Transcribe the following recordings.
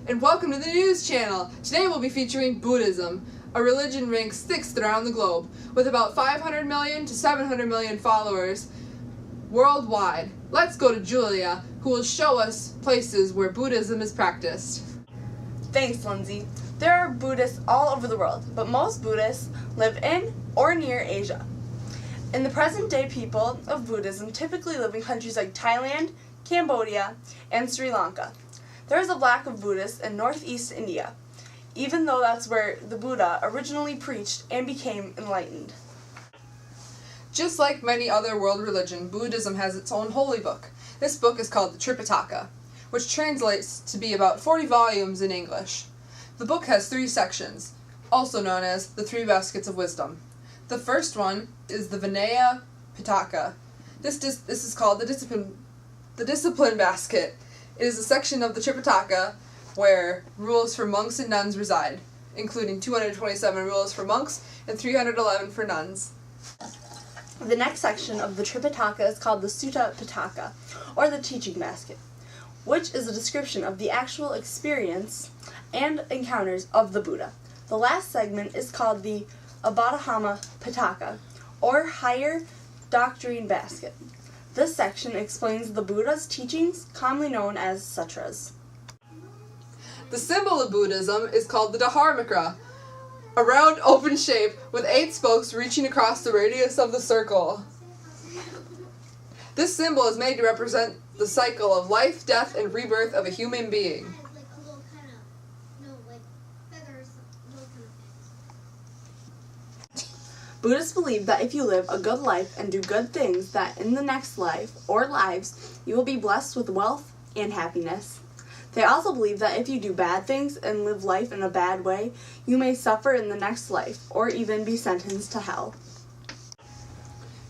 and welcome to the news channel. Today we'll be featuring Buddhism, a religion ranked 6th around the globe, with about 500 million to 700 million followers worldwide. Let's go to Julia, who will show us places where Buddhism is practiced. Thanks, Lindsay. There are Buddhists all over the world, but most Buddhists live in or near Asia. In the present day, people of Buddhism typically live in countries like Thailand, Cambodia, and Sri Lanka. There is a lack of Buddhists in northeast India, even though that's where the Buddha originally preached and became enlightened. Just like many other world religions, Buddhism has its own holy book. This book is called the Tripitaka, which translates to be about 40 volumes in English. The book has 3 sections, also known as the 3 baskets of wisdom. The first one is the Vinaya Pitaka. This is called the discipline basket. It is a section of the Tripitaka where rules for monks and nuns reside, including 227 rules for monks and 311 for nuns. The next section of the Tripitaka is called the Sutta Pitaka, or the teaching basket, which is a description of the actual experience and encounters of the Buddha. The last segment is called the Abhidhamma Pitaka, or higher doctrine basket. This section explains the Buddha's teachings, commonly known as sutras. The symbol of Buddhism is called the Dharmakara, a round open shape with 8 spokes reaching across the radius of the circle. This symbol is made to represent the cycle of life, death, and rebirth of a human being. Buddhists believe that if you live a good life and do good things, that in the next life, or lives, you will be blessed with wealth and happiness. They also believe that if you do bad things and live life in a bad way, you may suffer in the next life, or even be sentenced to hell.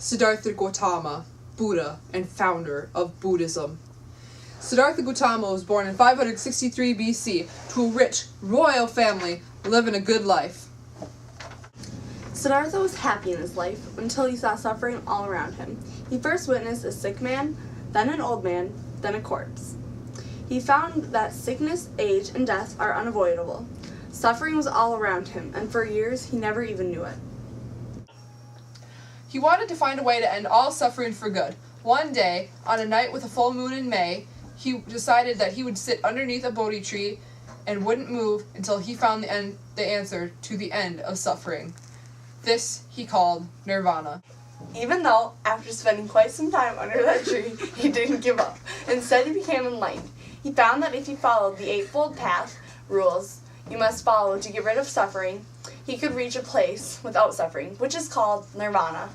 Siddhartha Gautama, Buddha and founder of Buddhism. Siddhartha Gautama was born in 563 BC to a rich, royal family living a good life. Siddhartha was happy in his life until he saw suffering all around him. He first witnessed a sick man, then an old man, then a corpse. He found that sickness, age, and death are unavoidable. Suffering was all around him, and for years he never even knew it. He wanted to find a way to end all suffering for good. One day, on a night with a full moon in May, he decided that he would sit underneath a Bodhi tree and wouldn't move until he found the answer to the end of suffering. This he called nirvana. Even though, after spending quite some time under that tree, he didn't give up. Instead, he became enlightened. He found that if he followed the Eightfold Path rules you must follow to get rid of suffering, he could reach a place without suffering, which is called nirvana.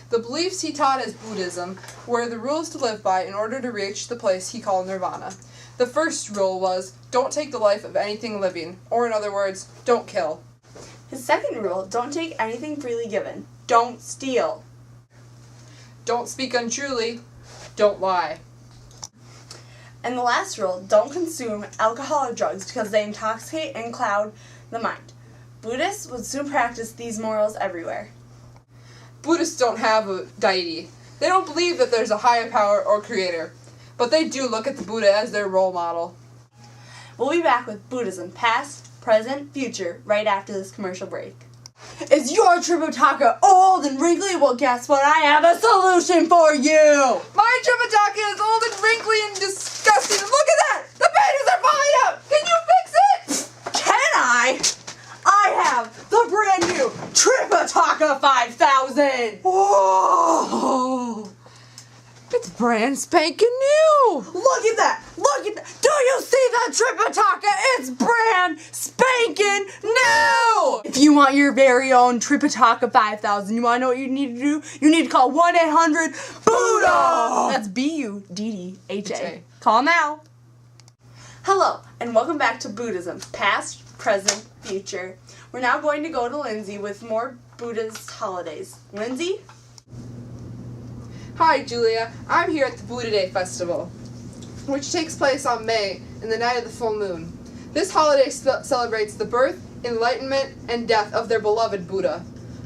The beliefs he taught as Buddhism were the rules to live by in order to reach the place he called nirvana. The first rule was, don't take the life of anything living, or in other words, don't kill. His second rule, don't take anything freely given. Don't steal. Don't speak untruly. Don't lie. And the last rule, don't consume alcohol or drugs because they intoxicate and cloud the mind. Buddhists would soon practice these morals everywhere. Buddhists don't have a deity. They don't believe that there's a higher power or creator, but they do look at the Buddha as their role model. We'll be back with Buddhism, past, present, future, right after this commercial break. Is your Tripitaka old and wrinkly? Well, guess what? I have a solution for you! My Tripitaka is old and wrinkly and disgusting. Look at that! The pages are falling out! Can you fix it? Can I? I have the brand new Tripitaka 5000! Whoa! It's brand spanking new! Look at that! Look at that! Do you see that Tripitaka? It's brand spanking new! If you want your very own Tripitaka 5000, you want to know what you need to do? You need to call 1-800-BUDDHA! That's BUDDHA. Call now. Hello, and welcome back to Buddhism, past, present, future. We're now going to go to Lindsay with more Buddhist holidays. Lindsay? Hi, Julia. I'm here at the Buddha Day Festival, which takes place on May in the night of the full moon. This holiday celebrates the birth, enlightenment, and death of their beloved Buddha.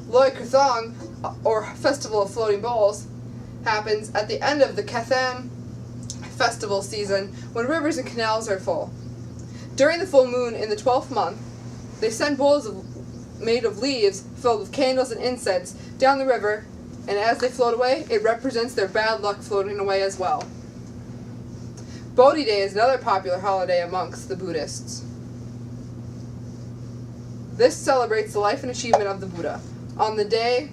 Loy Krathong, or Festival of Floating Bowls, happens at the end of the Kathan festival season when rivers and canals are full. During the full moon in the 12th month, they send bowls made of leaves filled with candles and incense down the river, and as they float away, it represents their bad luck floating away as well. Bodhi Day is another popular holiday amongst the Buddhists. This celebrates the life and achievement of the Buddha. On the day,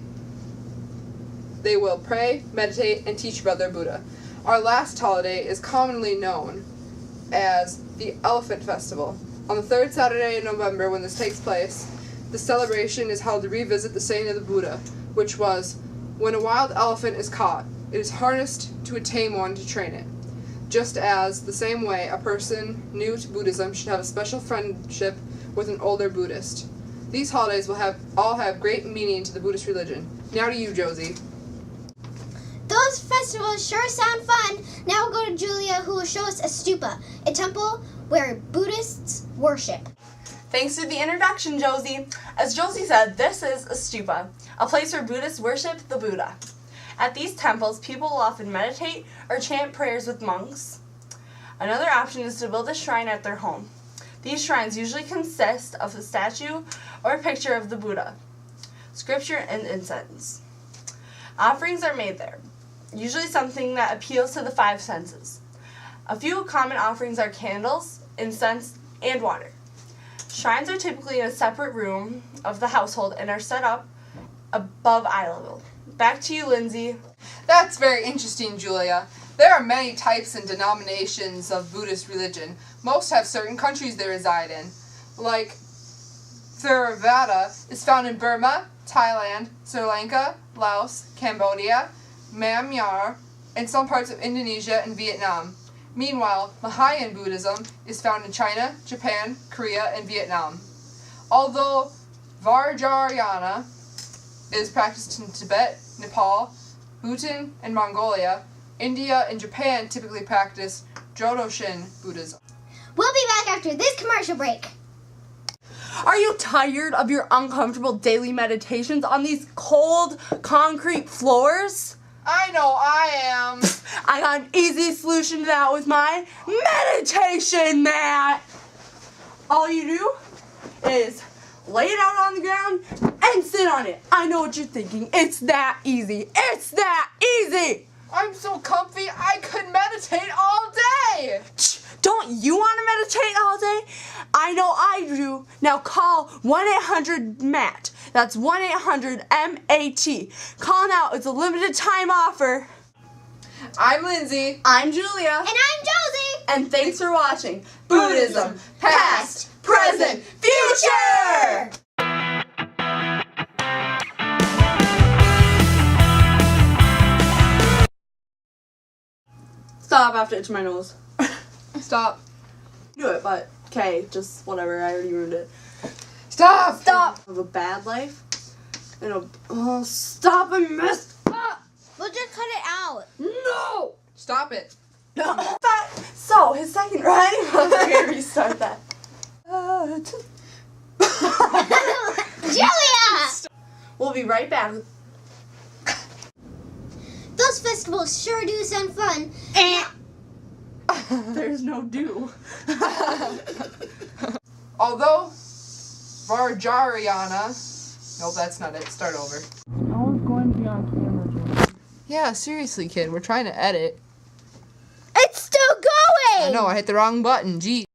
they will pray, meditate, and teach about their Buddha. Our last holiday is commonly known as the Elephant Festival. On the third Saturday in November, when this takes place, the celebration is held to revisit the saying of the Buddha, which was, "When a wild elephant is caught, it is harnessed to a tame one to train it." Just as, the same way, a person new to Buddhism should have a special friendship with an older Buddhist. These holidays will all have great meaning to the Buddhist religion. Now to you, Josie. Those festivals sure sound fun. Now we'll go to Julia, who will show us a stupa, a temple where Buddhists worship. Thanks for the introduction, Josie. As Josie said, this is a stupa, a place where Buddhists worship the Buddha. At these temples, people will often meditate or chant prayers with monks. Another option is to build a shrine at their home. These shrines usually consist of a statue or a picture of the Buddha, scripture, and incense. Offerings are made there, usually something that appeals to the five senses. A few common offerings are candles, incense, and water. Shrines are typically in a separate room of the household and are set up above eye level. Back to you, Lindsay. That's very interesting, Julia. There are many types and denominations of Buddhist religion. Most have certain countries they reside in. Like Theravada is found in Burma, Thailand, Sri Lanka, Laos, Cambodia, Myanmar, and some parts of Indonesia and Vietnam. Meanwhile, Mahayana Buddhism is found in China, Japan, Korea, and Vietnam. Although Vajrayana is practiced in Tibet, Nepal, Bhutan, and Mongolia, India and Japan typically practice Jodoshin Buddhism. We'll be back after this commercial break. Are you tired of your uncomfortable daily meditations on these cold, concrete floors? I know I am. I got an easy solution to that with my meditation mat. All you do is lay it out on the ground and sit on it. I know what you're thinking. It's that easy. It's that easy. I'm so comfy I could meditate all day. Don't you want to meditate all day? I know I do. Now call 1-800-MAT. That's 1-800-MAT. Call now. It's a limited time offer. I'm Lindsay. I'm Julia. And I'm Josie. And thanks for watching Buddhism, Past, Present, Future! Stop, I have to itch my nose. Stop. Do it, but okay, just whatever, I already ruined it. Stop. Stop! Have a bad life? Stop, I messed up! We'll just cut it out. No! Stop it. No. So, his second rhyme. Okay, restart that. Julia! We'll be right back. Those festivals sure do sound fun. There's no do. Although Vajrayana. Nope, that's not it. Start over. No one's going to be on camera, Joe. Yeah, seriously, kid. We're trying to edit. It's still going! I know, I hit the wrong button. Gee.